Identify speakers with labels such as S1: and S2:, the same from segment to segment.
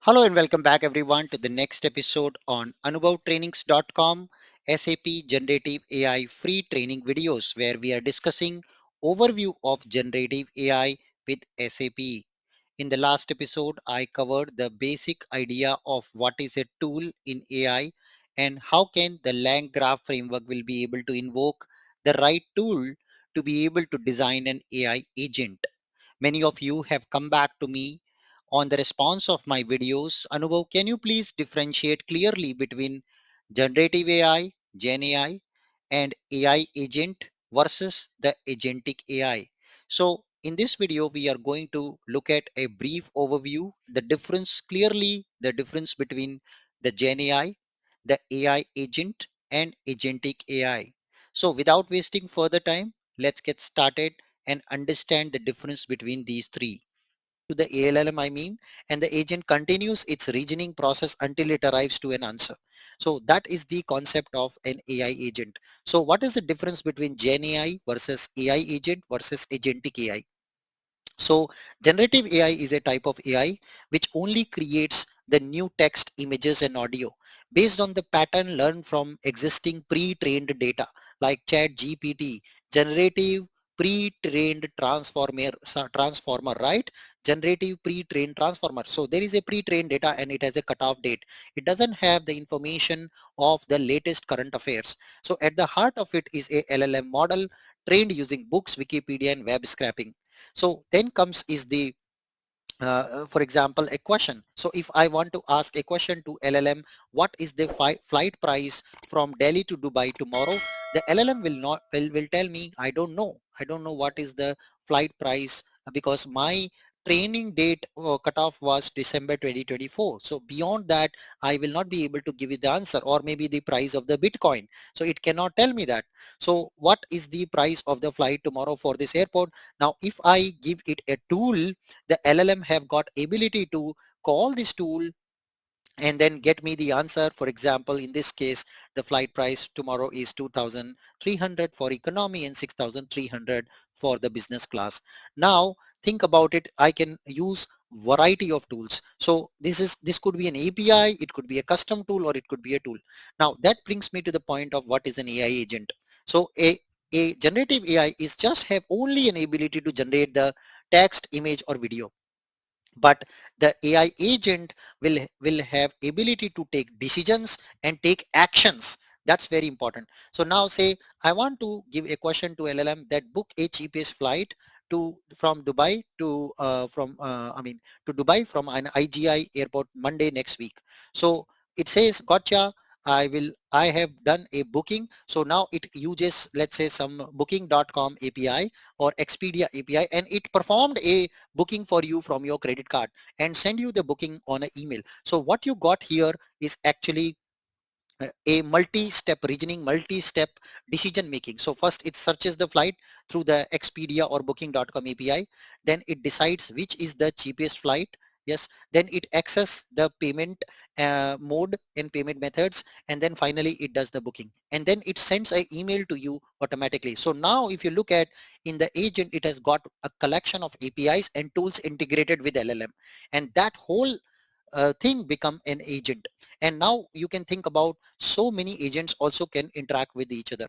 S1: Hello and welcome back everyone to the next episode on AnubhavTrainings.com SAP Generative AI free training videos where we are discussing overview of generative AI with SAP. In the last episode, I covered the basic idea of what is a tool in AI and how can the LangGraph framework will be able to invoke the right tool to be able to design an AI agent. Many of you have come back to me on the response of my videos. Anubhav, can you please differentiate clearly between generative AI, Gen AI, and AI agent versus the agentic AI? So, in this video, we are going to look at a brief overview, the difference between the Gen AI, the AI agent, and agentic AI. So, without wasting further time, let's get started and understand the difference between these three. To the ALLM, I mean, and the agent continues its reasoning process until it arrives to an answer. So that is the concept of an AI agent. So what is the difference between Gen AI versus AI agent versus agentic AI? So generative AI is a type of AI which only creates the new text, images, and audio based on the pattern learned from existing pre-trained data like Chat GPT, generative pre-trained transformer, right? Generative pre-trained transformer. So there is a pre-trained data and it has a cutoff date. It doesn't have the information of the latest current affairs. So at the heart of it is a LLM model trained using books, Wikipedia, and web scraping. So then comes is the for example, a question. So if I want to ask a question to LLM, what is the flight price from Delhi to Dubai tomorrow? The LLM will tell me, I don't know. I don't know what is the flight price because my training date cutoff was December 2024. So beyond that, I will not be able to give you the answer or maybe the price of the Bitcoin. So it cannot tell me that. So what is the price of the flight tomorrow for this airport? Now, if I give it a tool, the LLM have got ability to call this tool and then get me the answer. For example, in this case, the flight price tomorrow is 2,300 for economy and 6,300 for the business class. Now think about it. I can use variety of tools. So this could be an API, it could be a custom tool, or it could be a tool. Now that brings me to the point of what is an AI agent. So a generative AI is just have only an ability to generate the text, image, or video, but the AI agent will have ability to take decisions and take actions. That's very important. So now say I want to give a question to LLM that book a cheapest flight to from Dubai to from I mean to Dubai from an IGI airport Monday next week. So it says gotcha. I have done a booking. So now it uses, let's say, some booking.com API or Expedia API, and it performed a booking for you from your credit card and send you the booking on an email. So what you got here is actually a multi-step reasoning, multi-step decision making. So first it searches the flight through the Expedia or booking.com API. Then it decides which is the cheapest flight. Yes. Then it access the payment mode and payment methods. And then finally it does the booking. And then it sends an email to you automatically. So now if you look at in the agent, it has got a collection of APIs and tools integrated with LLM. And that whole thing become an agent. And now you can think about so many agents also can interact with each other.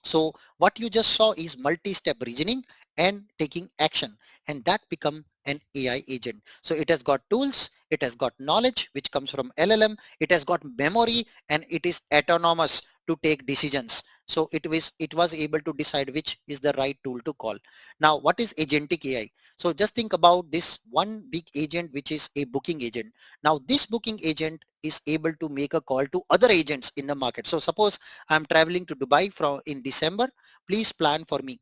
S1: So what you just saw is multi-step reasoning and taking action, and that become an AI agent. So it has got tools, it has got knowledge which comes from LLM, it has got memory, and it is autonomous to take decisions. So it was able to decide which is the right tool to call. Now what is agentic AI? So just think about this one big agent which is a booking agent. Now this booking agent is able to make a call to other agents in the market. So suppose I'm traveling to Dubai from in December. Please plan for me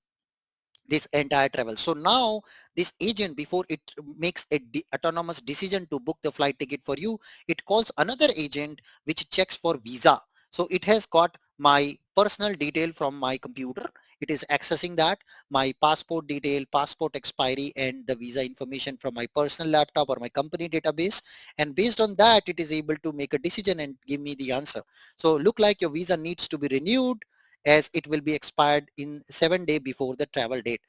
S1: this entire travel. So now this agent, before it makes a autonomous decision to book the flight ticket for you, it calls another agent which checks for visa. So it has got my personal detail from my computer. It is accessing that, my passport detail, passport expiry, and the visa information from my personal laptop or my company database. And based on that, it is able to make a decision and give me the answer. So look like your visa needs to be renewed as it will be expired in 7 days before the travel date.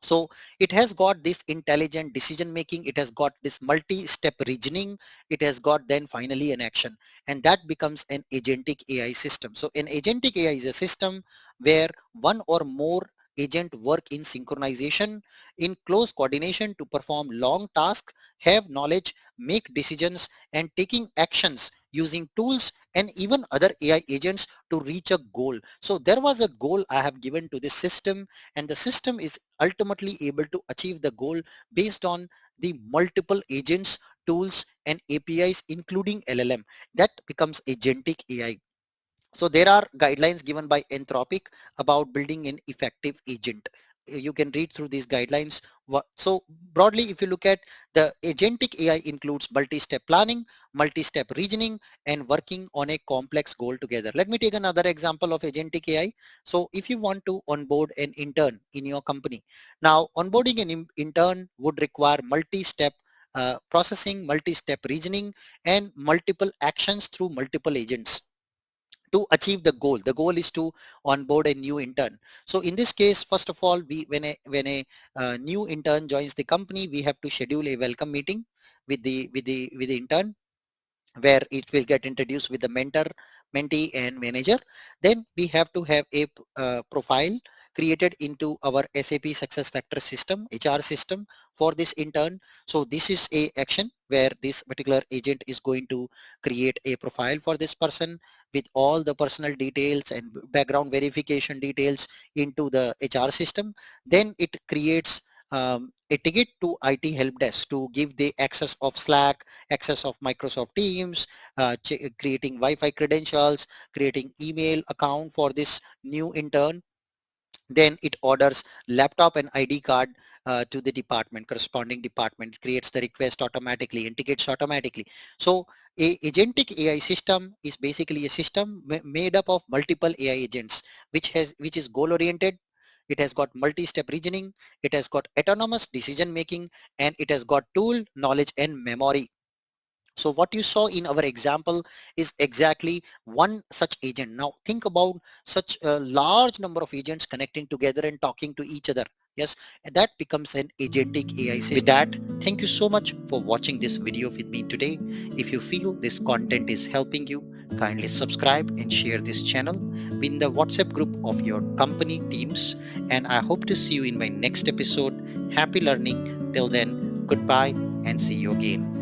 S1: So it has got this intelligent decision making, it has got this multi-step reasoning, it has got then finally an action, and that becomes an agentic AI system. So an agentic AI is a system where one or more agent work in synchronization, in close coordination to perform long tasks, have knowledge, make decisions, and taking actions using tools and even other AI agents to reach a goal. So there was a goal I have given to this system, and the system is ultimately able to achieve the goal based on the multiple agents, tools, and APIs, including LLM. That becomes agentic AI. So there are guidelines given by Anthropic about building an effective agent. You can read through these guidelines. So broadly, if you look at the agentic AI includes multi-step planning, multi-step reasoning, and working on a complex goal together. Let me take another example of agentic AI. So if you want to onboard an intern in your company, now onboarding an intern would require multi-step processing, multi-step reasoning, and multiple actions through multiple agents to achieve the goal. The goal is to onboard a new intern. So in this case, first of all, when a new intern joins the company, we have to schedule a welcome meeting with the intern, where it will get introduced with the mentor, mentee, and manager. Then we have to have a profile created into our SAP success factor system, HR system, for this intern. So this is a action where this particular agent is going to create a profile for this person with all the personal details and background verification details into the HR system. Then it creates a ticket to IT help desk to give the access of Slack, access of Microsoft Teams, creating Wi-Fi credentials, creating email account for this new intern. Then it orders laptop and ID card to the department, corresponding department. It creates the request automatically, integrates automatically. So a agentic AI system is basically a system made up of multiple AI agents, which is goal oriented. It has got multi-step reasoning, it has got autonomous decision making, and it has got tool knowledge and memory. So what you saw in our example is exactly one such agent. Now think about such a large number of agents connecting together and talking to each other. Yes, and that becomes an agentic AI system. With that, thank you so much for watching this video with me today. If you feel this content is helping you, kindly subscribe and share this channel in the WhatsApp group of your company teams. And I hope to see you in my next episode. Happy learning. Till then, goodbye and see you again.